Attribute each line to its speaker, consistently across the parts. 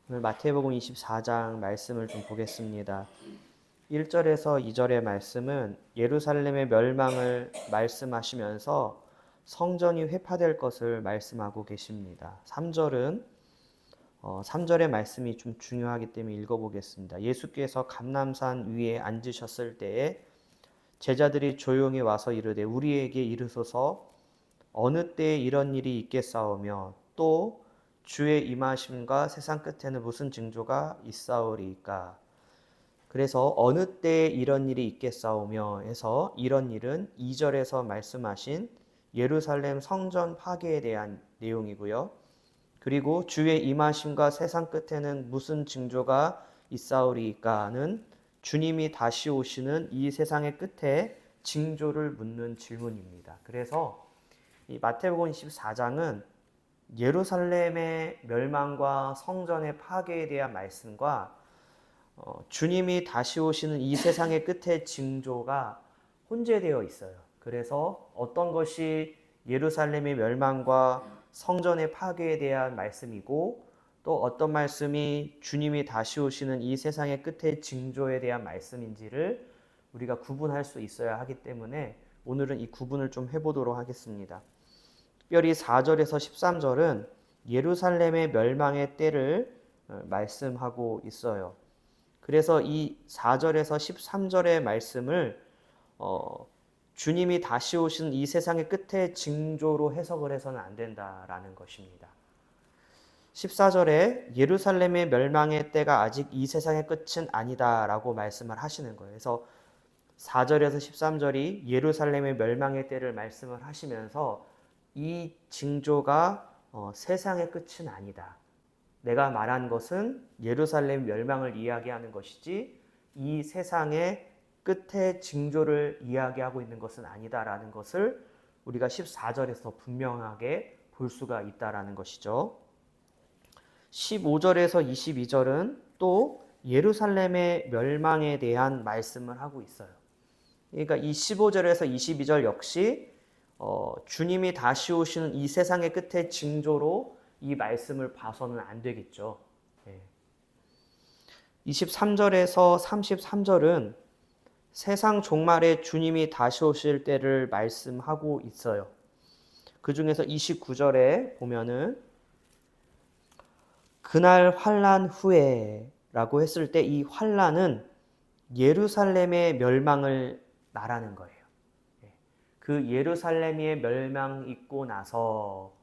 Speaker 1: 오늘 마태복음 24장 말씀을 좀 보겠습니다. 1절에서 2절의 말씀은 예루살렘의 멸망을 말씀하시면서 성전이 회파될 것을 말씀하고 계십니다. 3절의 말씀이 좀 중요하기 때문에 읽어보겠습니다. 예수께서 감람산 위에 앉으셨을 때에 제자들이 조용히 와서 이르되 우리에게 이르소서 어느 때에 이런 일이 있겠사오며 또 주의 임하심과 세상 끝에는 무슨 징조가 있사오리까. 그래서 어느 때에 이런 일이 있겠사오며 해서 이런 일은 2절에서 말씀하신 예루살렘 성전 파괴에 대한 내용이고요. 그리고 주의 임하심과 세상 끝에는 무슨 징조가 있사오리까는 주님이 다시 오시는 이 세상의 끝에 징조를 묻는 질문입니다. 그래서 이 마태복음 24장은 예루살렘의 멸망과 성전의 파괴에 대한 말씀과 주님이 다시 오시는 이 세상의 끝의 징조가 혼재되어 있어요. 그래서 어떤 것이 예루살렘의 멸망과 성전의 파괴에 대한 말씀이고 또 어떤 말씀이 주님이 다시 오시는 이 세상의 끝의 징조에 대한 말씀인지를 우리가 구분할 수 있어야 하기 때문에 오늘은 이 구분을 좀 해보도록 하겠습니다. 특별히 4절에서 13절은 예루살렘의 멸망의 때를 말씀하고 있어요. 그래서 이 4절에서 13절의 말씀을 주님이 다시 오신 이 세상의 끝의 징조로 해석을 해서는 안 된다라는 것입니다. 14절에 예루살렘의 멸망의 때가 아직 이 세상의 끝은 아니다라고 말씀을 하시는 거예요. 그래서 4절에서 13절이 예루살렘의 멸망의 때를 말씀을 하시면서 이 징조가 세상의 끝은 아니다. 내가 말한 것은 예루살렘 멸망을 이야기하는 것이지 이 세상의 끝의 징조를 이야기하고 있는 것은 아니다라는 것을 우리가 14절에서 분명하게 볼 수가 있다라는 것이죠. 15절에서 22절은 또 예루살렘의 멸망에 대한 말씀을 하고 있어요. 그러니까 이 15절에서 22절 역시 주님이 다시 오시는 이 세상의 끝의 징조로 이 말씀을 봐서는 안 되겠죠. 23절에서 33절은 세상 종말에 주님이 다시 오실 때를 말씀하고 있어요. 그 중에서 29절에 보면은 그날 환난 후에 라고 했을 때 이 환난은 예루살렘의 멸망을 말하는 거예요. 그 예루살렘의 멸망 있고 나서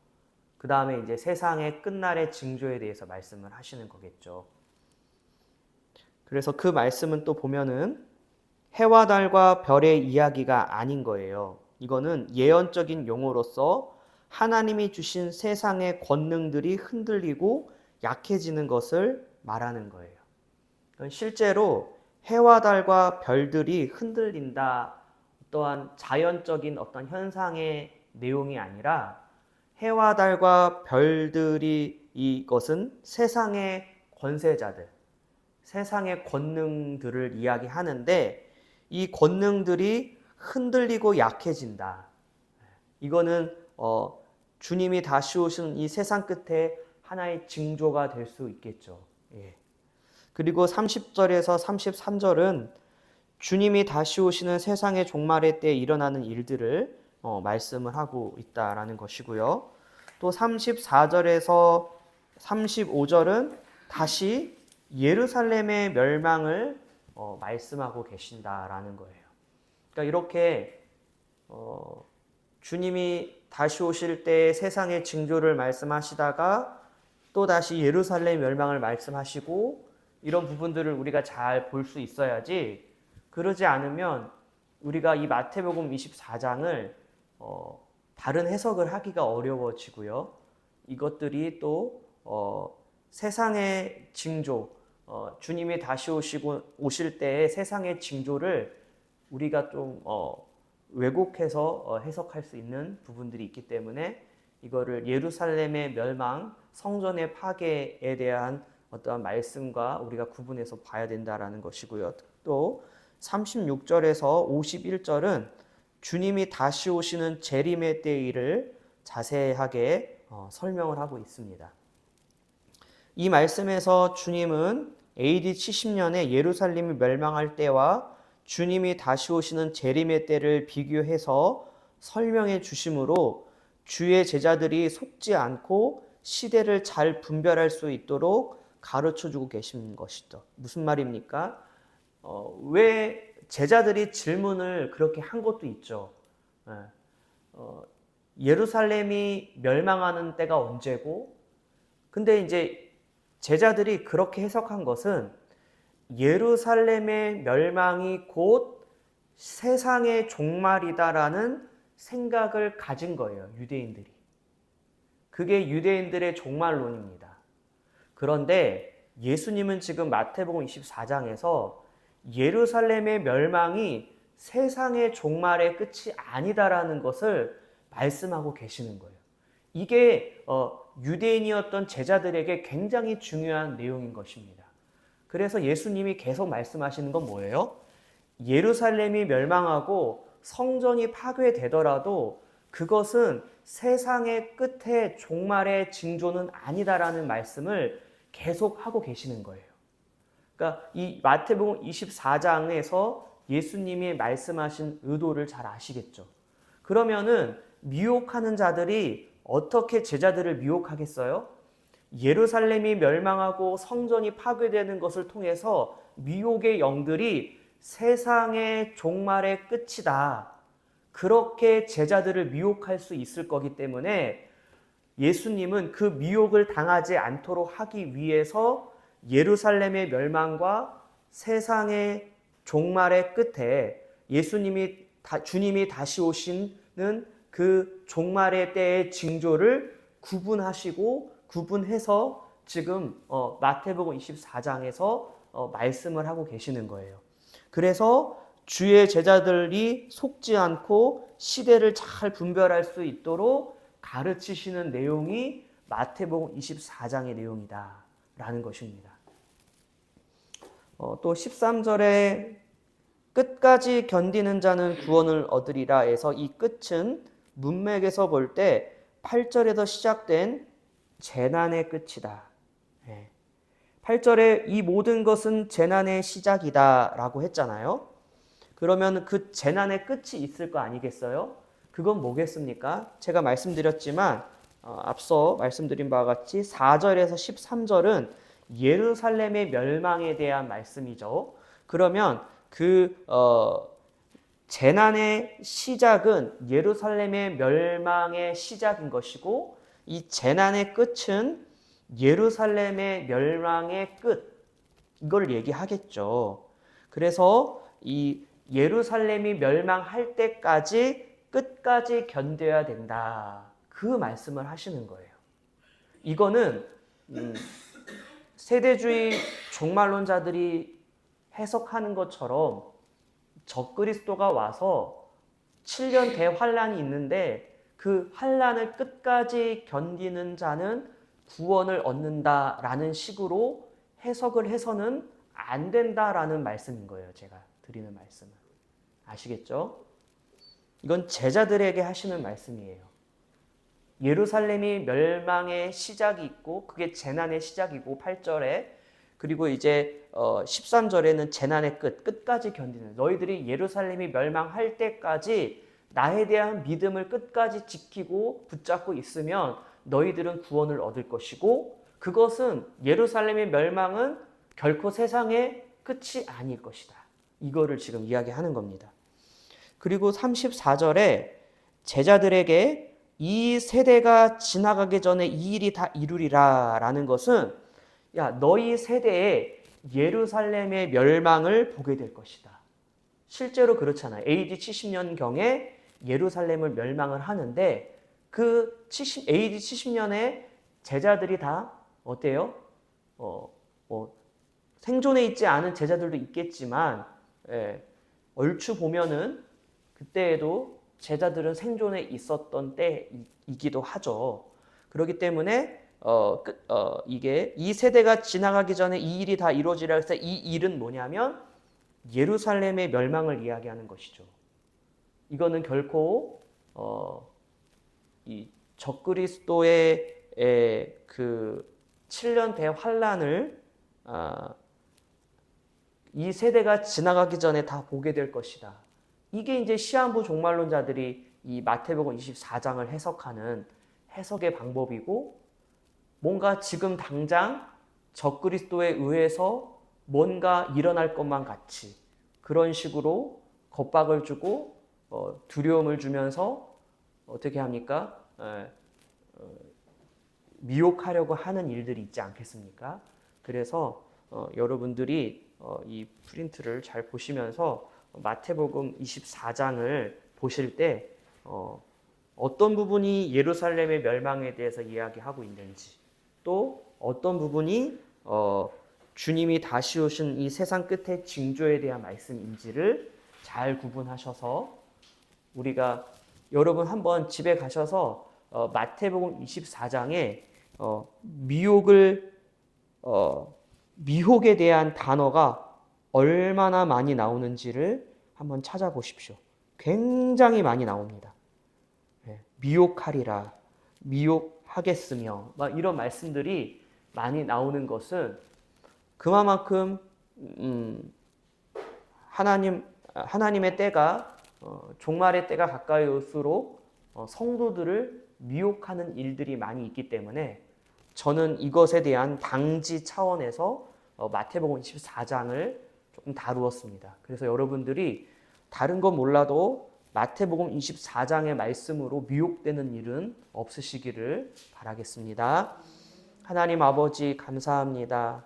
Speaker 1: 그 다음에 이제 세상의 끝날의 징조에 대해서 말씀을 하시는 거겠죠. 그래서 그 말씀은 또 보면은 해와 달과 별의 이야기가 아닌 거예요. 이거는 예언적인 용어로서 하나님이 주신 세상의 권능들이 흔들리고 약해지는 것을 말하는 거예요. 실제로 해와 달과 별들이 흔들린다 또한 자연적인 어떤 현상의 내용이 아니라 해와 달과 별들이 이것은 세상의 권세자들, 세상의 권능들을 이야기하는데 이 권능들이 흔들리고 약해진다. 이거는 주님이 다시 오시는 이 세상 끝에 하나의 징조가 될 수 있겠죠. 그리고 30절에서 33절은 주님이 다시 오시는 세상의 종말의 때에 일어나는 일들을 말씀을 하고 있다라는 것이고요. 또 34절에서 35절은 다시 예루살렘의 멸망을 말씀하고 계신다라는 거예요. 그러니까 이렇게 주님이 다시 오실 때 세상의 징조를 말씀하시다가 또 다시 예루살렘 멸망을 말씀하시고 이런 부분들을 우리가 잘 볼 수 있어야지 그러지 않으면 우리가 이 마태복음 24장을 다른 해석을 하기가 어려워지고요. 이것들이 또 세상의 징조, 주님이 다시 오실 때의 세상의 징조를 우리가 좀 왜곡해서 해석할 수 있는 부분들이 있기 때문에 이거를 예루살렘의 멸망, 성전의 파괴에 대한 어떠한 말씀과 우리가 구분해서 봐야 된다라는 것이고요. 또 36절에서 51절은 주님이 다시 오시는 재림의 때일을 자세하게 설명을 하고 있습니다. 이 말씀에서 주님은 AD 70년에 예루살렘이 멸망할 때와 주님이 다시 오시는 재림의 때를 비교해서 설명해 주심으로 주의 제자들이 속지 않고 시대를 잘 분별할 수 있도록 가르쳐 주고 계신 것이죠. 무슨 말입니까? 왜 제자들이 질문을 그렇게 한 것도 있죠. 예루살렘이 멸망하는 때가 언제고, 근데 이제 제자들이 그렇게 해석한 것은 예루살렘의 멸망이 곧 세상의 종말이다라는 생각을 가진 거예요, 유대인들이. 그게 유대인들의 종말론입니다. 그런데 예수님은 지금 마태복음 24장에서 예루살렘의 멸망이 세상의 종말의 끝이 아니다라는 것을 말씀하고 계시는 거예요. 이게 유대인이었던 제자들에게 굉장히 중요한 내용인 것입니다. 그래서 예수님이 계속 말씀하시는 건 뭐예요? 예루살렘이 멸망하고 성전이 파괴되더라도 그것은 세상의 끝에 종말의 징조는 아니다라는 말씀을 계속 하고 계시는 거예요. 그러니까 이 마태복음 24장에서 예수님이 말씀하신 의도를 잘 아시겠죠? 그러면은 미혹하는 자들이 어떻게 제자들을 미혹하겠어요? 예루살렘이 멸망하고 성전이 파괴되는 것을 통해서 미혹의 영들이 세상의 종말의 끝이다, 그렇게 제자들을 미혹할 수 있을 거기 때문에 예수님은 그 미혹을 당하지 않도록 하기 위해서 예루살렘의 멸망과 세상의 종말의 끝에 주님이 다시 오시는 그 종말의 때의 징조를 구분해서 지금 마태복음 24장에서 말씀을 하고 계시는 거예요. 그래서 주의 제자들이 속지 않고 시대를 잘 분별할 수 있도록 가르치시는 내용이 마태복음 24장의 내용이다라는 것입니다. 또 13절에 끝까지 견디는 자는 구원을 얻으리라 해서 이 끝은 문맥에서 볼 때 8절에서 시작된 재난의 끝이다. 8절에 이 모든 것은 재난의 시작이다 라고 했잖아요. 그러면 그 재난의 끝이 있을 거 아니겠어요? 그건 뭐겠습니까? 제가 말씀드렸지만 앞서 말씀드린 바와 같이 4절에서 13절은 예루살렘의 멸망에 대한 말씀이죠. 그러면 재난의 시작은 예루살렘의 멸망의 시작인 것이고, 이 재난의 끝은 예루살렘의 멸망의 끝, 이걸 얘기하겠죠. 그래서 이 예루살렘이 멸망할 때까지 끝까지 견뎌야 된다, 그 말씀을 하시는 거예요. 이거는 세대주의 종말론자들이 해석하는 것처럼 적그리스도가 와서 7년 대환란이 있는데 그 환란을 끝까지 견디는 자는 구원을 얻는다라는 식으로 해석을 해서는 안 된다라는 말씀인 거예요. 제가 드리는 말씀은. 아시겠죠? 이건 제자들에게 하시는 말씀이에요. 예루살렘이 멸망의 시작이 있고 그게 재난의 시작이고 8절에, 그리고 이제 13절에는 재난의 끝까지 견디는, 너희들이 예루살렘이 멸망할 때까지 나에 대한 믿음을 끝까지 지키고 붙잡고 있으면 너희들은 구원을 얻을 것이고, 그것은 예루살렘의 멸망은 결코 세상의 끝이 아닐 것이다, 이거를 지금 이야기하는 겁니다. 그리고 34절에 제자들에게 이 세대가 지나가기 전에 이 일이 다 이루리라 라는 것은, 야, 너희 세대에 예루살렘의 멸망을 보게 될 것이다. 실제로 그렇잖아요. AD 70년경에 예루살렘을 멸망을 하는데 AD 70년에 제자들이 다 어때요? 생존해 있지 않은 제자들도 있겠지만, 얼추 보면은 그때에도 제자들은 생존해 있었던 때이기도 하죠. 그렇기 때문에 이게 이 세대가 지나가기 전에 이 일이 다 이루어지라 해서 이 일은 뭐냐면 예루살렘의 멸망을 이야기하는 것이죠. 이거는 결코 이 적그리스도의 그 7년 대환란을 이 세대가 지나가기 전에 다 보게 될 것이다. 이게 이제 시한부 종말론자들이 이 마태복음 24장을 해석하는 해석의 방법이고, 뭔가 지금 당장 적그리스도에 의해서 뭔가 일어날 것만 같이 그런 식으로 겁박을 주고 두려움을 주면서 어떻게 합니까? 미혹하려고 하는 일들이 있지 않겠습니까? 그래서 여러분들이 이 프린트를 잘 보시면서 마태복음 24장을 보실 때 어떤 부분이 예루살렘의 멸망에 대해서 이야기하고 있는지, 또 어떤 부분이 주님이 다시 오신 이 세상 끝의 징조에 대한 말씀인지를 잘 구분하셔서 우리가, 여러분 한번 집에 가셔서 마태복음 24장에 미혹에 대한 단어가 얼마나 많이 나오는지를 한번 찾아보십시오. 굉장히 많이 나옵니다. 미혹하리라, 미혹하겠으며, 막 이런 말씀들이 많이 나오는 것은 그만큼 하나님의 때가 종말의 때가 가까이 올수록 성도들을 미혹하는 일들이 많이 있기 때문에 저는 이것에 대한 방지 차원에서 마태복음 24장을 조금 다루었습니다. 그래서 여러분들이 다른 건 몰라도 마태복음 24장의 말씀으로 미혹되는 일은 없으시기를 바라겠습니다. 하나님 아버지 감사합니다.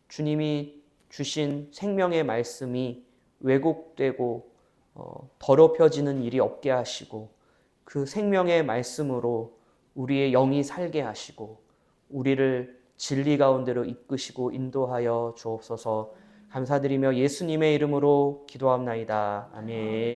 Speaker 1: 주님이 주신 생명의 말씀이 왜곡되고 더럽혀지는 일이 없게 하시고, 그 생명의 말씀으로 우리의 영이 살게 하시고 우리를 진리 가운데로 이끄시고 인도하여 주옵소서. 감사드리며 예수님의 이름으로 기도합나이다. 아멘.